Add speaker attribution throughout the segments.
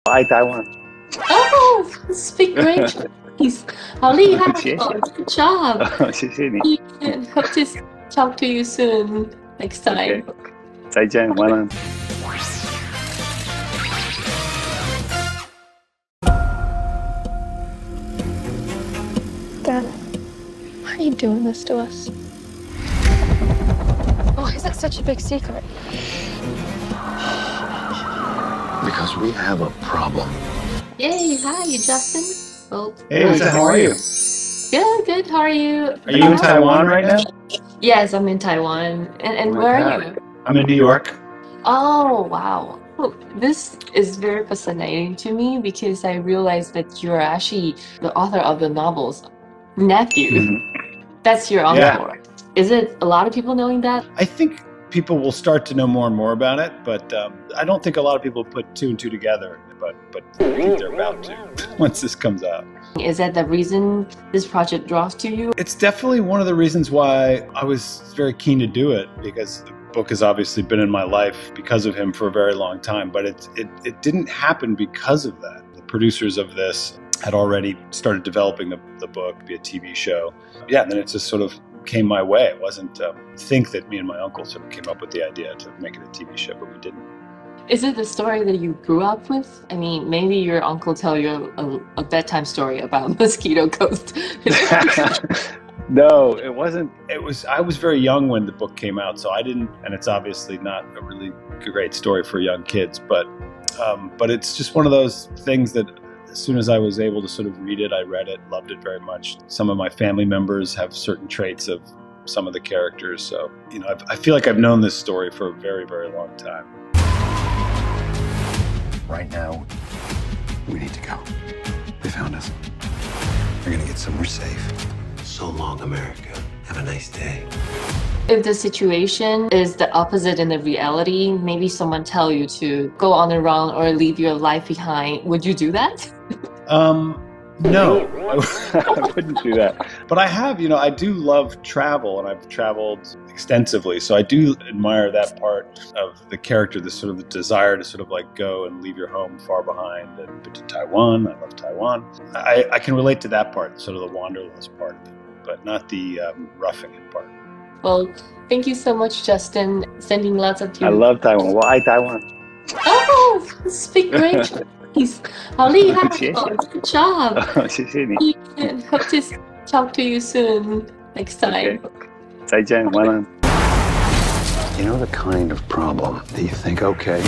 Speaker 1: 爱台湾。
Speaker 2: Oh, speak great Chinese. 好厉害哦 Good job.
Speaker 1: 谢谢你。
Speaker 2: And hope to talk to you soon next time.
Speaker 1: Okay. 再见，晚安。
Speaker 3: Dad, why are you doing this to us? Why is it such a big secret?
Speaker 4: Because we have a problem.
Speaker 2: Yay, hi, Justin. Well,
Speaker 1: Hey, Lisa, how are you?
Speaker 2: Good. How are you?
Speaker 1: Are you in Taiwan right now?
Speaker 2: Yes, I'm in Taiwan. And where are you?
Speaker 1: I'm in New York.
Speaker 2: Oh, wow. Well, this is very fascinating to me because I realized that you're actually the author of the novel's nephew.
Speaker 1: Mm-hmm.
Speaker 2: That's your uncle.
Speaker 1: Yeah.
Speaker 2: Is it a lot of people knowing that?
Speaker 5: I think people will start to know more and more about it, but I don't think a lot of people put two and two together, but I think they're about to once this comes out.
Speaker 2: Is that the reason this project draws to you?
Speaker 5: It's definitely one of the reasons why I was very keen to do it, because the book has obviously been in my life because of him for a very long time, but it didn't happen because of that. The producers of this had already started developing the book, be a TV show. Yeah, and then it just sort of came my way. It wasn't think that me and my uncle sort of came up with the idea to make it a TV show, but we didn't.
Speaker 2: Is it the story that you grew up with? I mean, maybe your uncle tell you a bedtime story about Mosquito Coast.
Speaker 1: No, it wasn't.
Speaker 5: I was very young when the book came out, so I didn't, and it's obviously not a really great story for young kids, but it's just one of those things that as soon as I was able to sort of read it, I read it, loved it very much. Some of my family members have certain traits of some of the characters, so I feel like I've known this story for a very, very long time.
Speaker 4: Right now, we need to go. They found us. We're gonna get somewhere safe. So long, America. Have a nice day.
Speaker 2: If the situation is the opposite in the reality, maybe someone tell you to go on the run or leave your life behind, would you do that?
Speaker 5: No,
Speaker 1: I wouldn't do that.
Speaker 5: but I have, I do love travel, and I've traveled extensively, so I do admire that part of the character, the sort of the desire to sort of like go and leave your home far behind. And been to Taiwan, I love Taiwan. I can relate to that part, sort of the wanderlust part of it, but not the roughing it part.
Speaker 2: Well, thank you so much, Justin. Sending lots of you.
Speaker 1: I love Taiwan. 我爱台湾。
Speaker 2: Oh, speak great Chinese. 好厉害
Speaker 1: 谢谢。
Speaker 2: 哦 Good job.
Speaker 1: 谢谢你。
Speaker 2: And hope to talk to you soon next time.
Speaker 1: Okay. 再见，晚安。
Speaker 4: You know the kind of problem that you think, okay,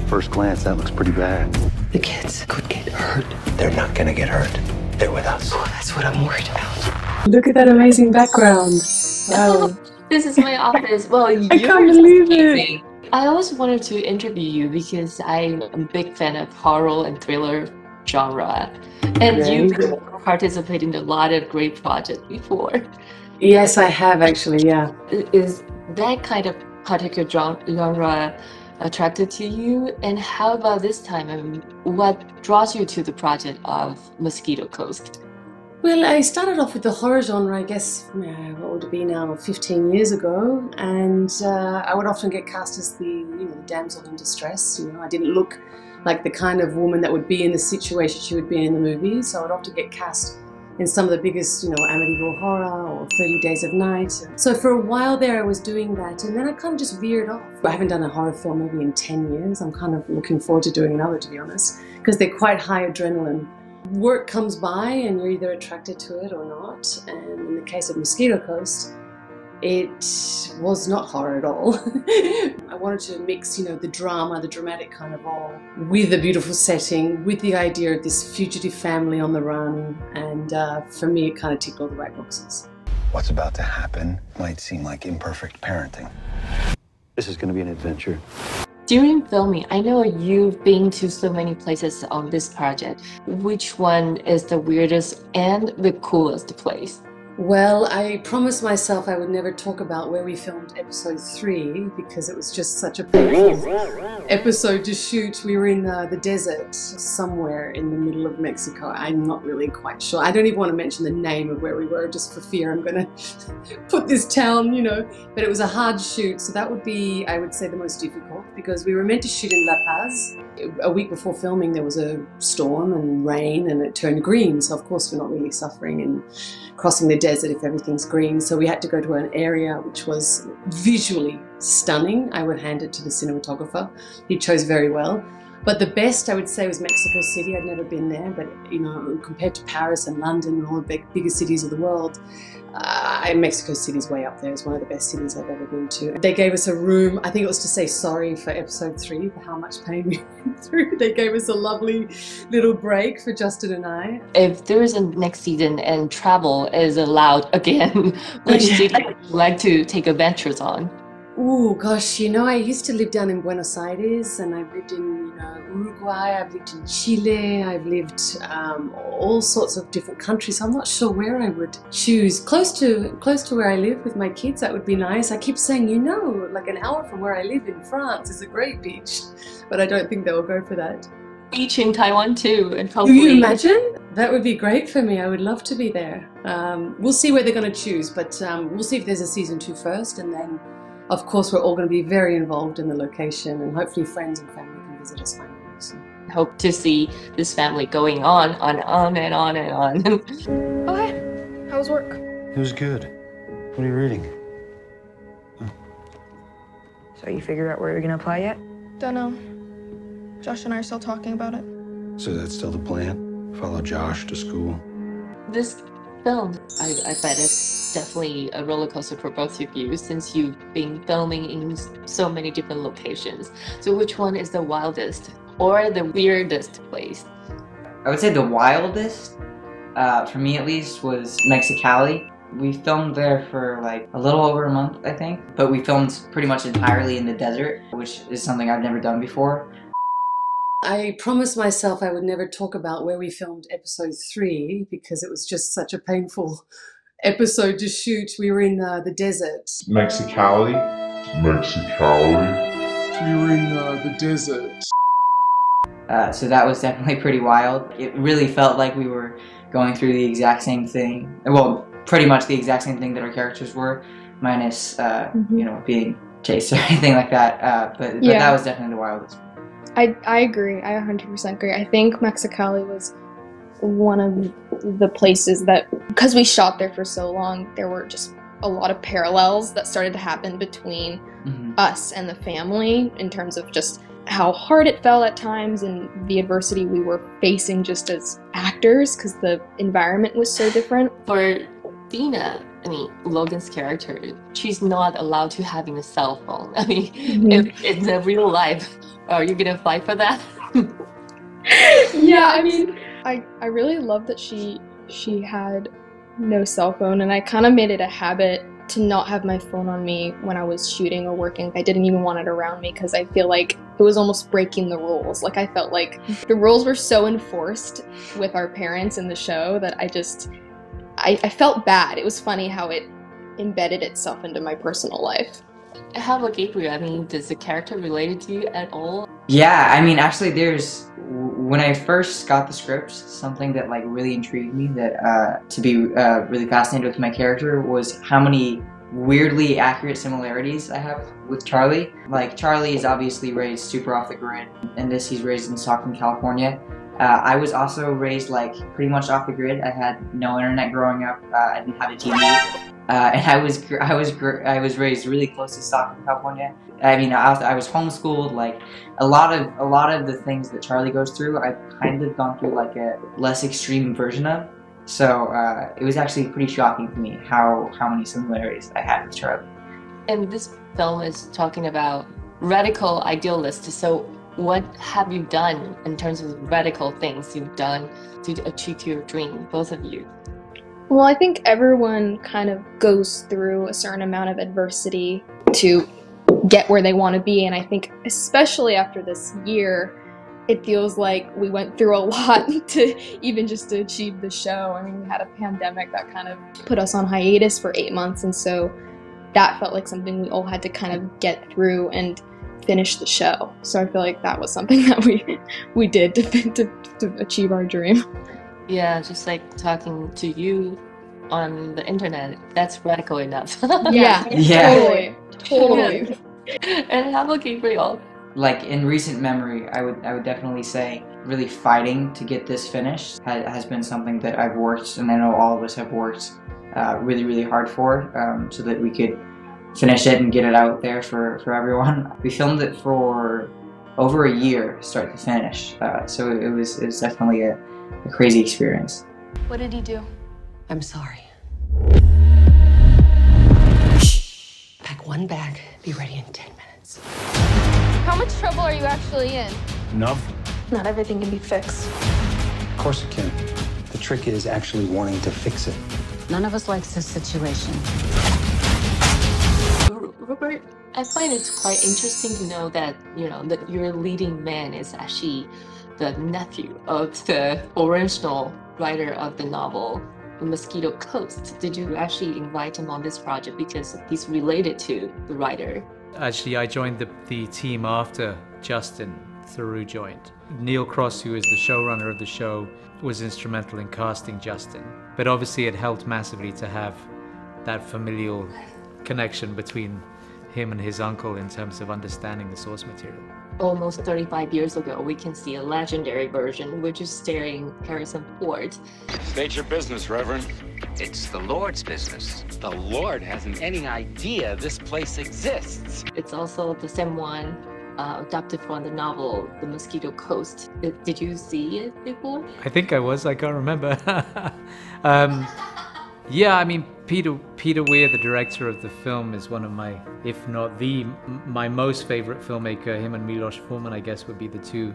Speaker 4: first glance, that looks pretty bad. The kids could get hurt. They're not gonna get hurt. They're with us. Oh, that's what I'm worried about.
Speaker 6: Look at that amazing background. Wow.
Speaker 2: This is my office. Well,
Speaker 6: I can't believe it.
Speaker 2: I always wanted to interview you because I'm a big fan of horror and thriller genre. And you've participated in a lot of great projects before.
Speaker 6: Yes, I have actually, yeah.
Speaker 2: Is that kind of particular genre attracted to you? And how about this time? I mean, what draws you to the project of Mosquito Coast?
Speaker 6: Well, I started off with the horror genre, I guess, what would it be now, 15 years ago, and I would often get cast as the damsel in distress. I didn't look like the kind of woman that would be in the situation she would be in the movies, so I would often get cast in some of the biggest, Amityville Horror or 30 Days of Night. So for a while there, I was doing that, and then I kind of just veered off. I haven't done a horror film maybe in 10 years. I'm kind of looking forward to doing another, to be honest, because they're quite high adrenaline. Work comes by and you're either attracted to it or not, and in the case of Mosquito Coast, it was not horror at all. I wanted to mix, the drama, the dramatic kind of all, with a beautiful setting, with the idea of this fugitive family on the run, and for me it kind of ticked all the right boxes.
Speaker 4: What's about to happen might seem like imperfect parenting. This is going to be an adventure.
Speaker 2: During filming, I know you've been to so many places on this project. Which one is the weirdest and the coolest place?
Speaker 6: Well, I promised myself I would never talk about where we filmed episode 3 because it was just such a painful episode to shoot. We were in the desert somewhere in the middle of Mexico. I'm not really quite sure. I don't even want to mention the name of where we were just for fear I'm going to put this town, you know. But it was a hard shoot, so that would be, I would say, the most difficult because we were meant to shoot in La Paz. A week before filming there was a storm and rain and it turned green, so of course we're not really suffering in crossing the desert if everything's green. So we had to go to an area which was visually stunning. I would hand it to the cinematographer. He chose very well. But the best I would say was Mexico City. I'd never been there, but you know, compared to Paris and London and all the bigger cities of the world, Mexico City's way up there. It's one of the best cities I've ever been to. They gave us a room, I think it was to say sorry for episode 3, for how much pain we went through. They gave us a lovely little break for Justin and I.
Speaker 2: If there is a next season and travel is allowed again, which city would you like to take adventures on?
Speaker 6: Oh gosh, you know, I used to live down in Buenos Aires and I've lived in Uruguay, I've lived in Chile, I've lived all sorts of different countries. I'm not sure where I would choose. Close to where I live with my kids, that would be nice. I keep saying, you know, like an hour from where I live in France is a great beach, but I don't think they'll go for that.
Speaker 2: Beach in Taiwan too, and
Speaker 6: Can you imagine? That would be great for me. I would love to be there. We'll see where they're going to choose, but we'll see if there's a season 2 first, and then of course we're all going to be very involved in the location, and hopefully friends and family can visit us finally. So.
Speaker 2: Hope to see this family going on and on and on and on.
Speaker 3: Oh, hey. How was work?
Speaker 4: It was good. What are you reading?
Speaker 7: So you figured out where you're gonna apply yet?
Speaker 3: Don't know. Josh and I are still talking about it.
Speaker 4: So that's still the plan? Follow Josh to school?
Speaker 2: This film, I bet it's definitely a roller coaster for both of you since you've been filming in so many different locations. So which one is the wildest or the weirdest place?
Speaker 8: I would say the wildest, for me at least, was Mexicali. We filmed there for like a little over a month, I think, but we filmed pretty much entirely in the desert, which is something I've never done before.
Speaker 6: I promised myself I would never talk about where we filmed episode 3 because it was just such a painful episode to shoot. We were in the desert.
Speaker 9: Mexicali.
Speaker 6: We were in the desert.
Speaker 8: So that was definitely pretty wild. It really felt like we were going through the exact same thing. Well, pretty much the exact same thing that our characters were, minus, you know, being chased or anything like that. But that was definitely the wildest.
Speaker 3: I agree. I 100% agree. I think Mexicali was one of the places that, because we shot there for so long, there were just a lot of parallels that started to happen between us and the family in terms of just how hard it felt at times and the adversity we were facing just as actors because the environment was so different.
Speaker 2: For Dina, I mean, Logan's character, she's not allowed to having a cell phone. I mean, if in the real life, are you gonna fight for that?
Speaker 3: Yeah, I mean, I really love that she had no cell phone, and I kind of made it a habit to not have my phone on me when I was shooting or working. I didn't even want it around me because I feel like it was almost breaking the rules. Like I felt like the rules were so enforced with our parents in the show that I felt bad. It was funny how it embedded itself into my personal life.
Speaker 2: How about Gabriel? I mean, does the character relate to you at all?
Speaker 8: Yeah, I mean, actually when I first got the script, something that like really intrigued me that to be really fascinated with my character was how many weirdly accurate similarities I have with Charlie. Like Charlie is obviously raised super off the grid, and he's raised in Stockton, California. I was also raised like pretty much off the grid. I had no internet growing up. I didn't have a TV, and I was raised really close to Stockton, California. I mean, I was homeschooled. Like a lot of the things that Charlie goes through, I've kind of gone through like a less extreme version of. So it was actually pretty shocking to me how many similarities I had with Charlie.
Speaker 2: And this film is talking about radical idealists. So what have you done in terms of radical things you've done to achieve your dream, both of you?
Speaker 3: Well, I think everyone kind of goes through a certain amount of adversity to get where they want to be, and I think especially after this year, it feels like we went through a lot to even just to achieve the show. I mean, we had a pandemic that kind of put us on hiatus for 8 months, and so that felt like something we all had to kind of get through and finish the show. So I feel like that was something that we did to achieve our dream.
Speaker 2: Yeah, just like talking to you on the internet, that's radical enough.
Speaker 3: Yeah. Totally.
Speaker 2: And how about Gabriel?
Speaker 8: Like in recent memory, I would definitely say really fighting to get this finished has been something that I've worked, and I know all of us have worked really hard for, so that we could finish it and get it out there for everyone. We filmed it for over a year, start to finish, so it was definitely a crazy experience.
Speaker 3: What did he do?
Speaker 9: I'm sorry. Pack one bag, be ready in 10 minutes.
Speaker 3: How much trouble are you actually in?
Speaker 5: Enough?
Speaker 3: Not everything can be fixed.
Speaker 4: Of course it can. The trick is actually wanting to fix it.
Speaker 9: None of us likes this situation.
Speaker 2: Robert, I find it quite interesting to know that, that your leading man is actually the nephew of the original writer of the novel, Mosquito Coast. Did you actually invite him on this project because he's related to the writer?
Speaker 10: Actually, I joined the team after Justin Theroux joined. Neil Cross, who is the showrunner of the show, was instrumental in casting Justin. But obviously it helped massively to have that familial connection between him and his uncle in terms of understanding the source material.
Speaker 2: Almost 35 years ago, we can see a legendary version, which is starring Harrison Ford.
Speaker 11: State your business, Reverend.
Speaker 12: It's the Lord's business. The Lord hasn't any idea this place exists.
Speaker 2: It's also the same one adapted from the novel, The Mosquito Coast. Did you see it before?
Speaker 10: I think I was, I can't remember. Yeah, I mean, Peter Weir, the director of the film, is one of my, if not my most favorite filmmaker. Him and Milos Forman, I guess, would be the two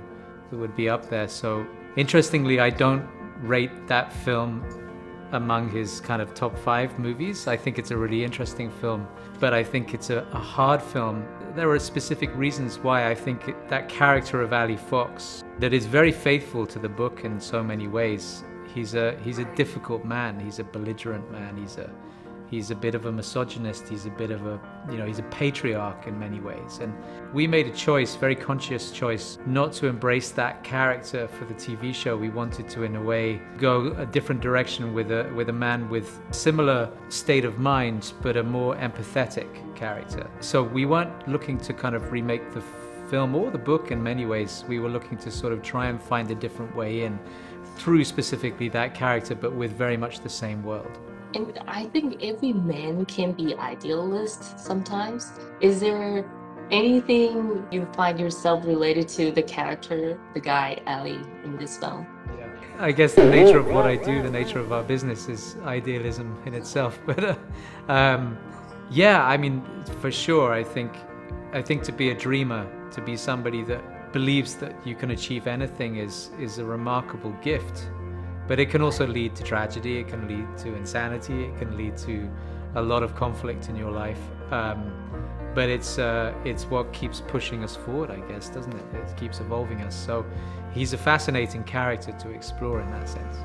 Speaker 10: that would be up there. So interestingly, I don't rate that film among his kind of top 5 movies. I think it's a really interesting film, but I think it's a hard film. There are specific reasons why I think that character of Ali Fox, that is very faithful to the book in so many ways. He's a difficult man. He's a belligerent man. He's a bit of a misogynist. He's a bit of a, he's a patriarch in many ways. And we made a choice, very conscious choice, not to embrace that character for the TV show. We wanted to, in a way, go a different direction with a man with similar state of mind, but a more empathetic character. So we weren't looking to kind of remake the film or the book in many ways. We were looking to sort of try and find a different way in through specifically that character, but with very much the same world.
Speaker 2: And I think every man can be idealist sometimes. Is there anything you find yourself related to the character, the guy Ali, in this film?
Speaker 10: I guess the nature of what I do, the nature of our business is idealism in itself. But yeah, I mean, for sure, I think to be a dreamer, to be somebody that believes that you can achieve anything is a remarkable gift. But it can also lead to tragedy, it can lead to insanity, it can lead to a lot of conflict in your life. But it's what keeps pushing us forward, I guess, doesn't it? It keeps evolving us. So he's a fascinating character to explore in that sense.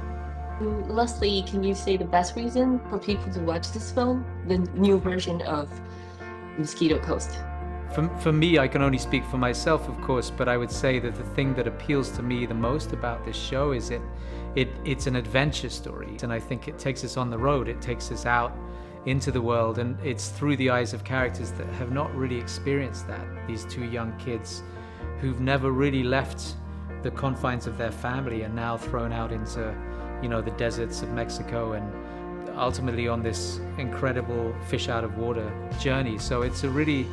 Speaker 2: Leslie, can you say the best reason for people to watch this film, the new version of Mosquito Coast?
Speaker 10: For me, I can only speak for myself, of course, but I would say that the thing that appeals to me the most about this show is it's an adventure story. And I think it takes us on the road, it takes us out into the world, and it's through the eyes of characters that have not really experienced that. These two young kids who've never really left the confines of their family and now thrown out into, the deserts of Mexico and ultimately on this incredible fish out of water journey. So it's a really,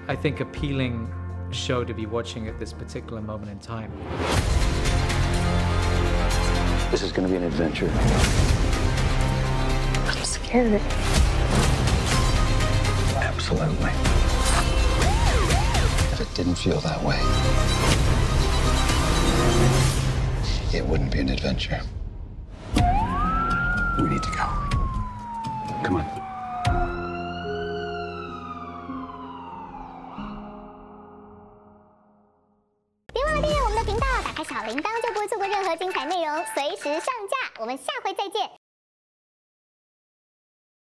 Speaker 10: I think, appealing show to be watching at this particular moment in time.
Speaker 4: This is going to be an adventure.
Speaker 3: I'm scared.
Speaker 4: Absolutely. If it didn't feel that way, it wouldn't be an adventure. We need to go. Come on.
Speaker 13: 小铃铛，就不会错过任何精彩内容，随时上架。我们下回再见。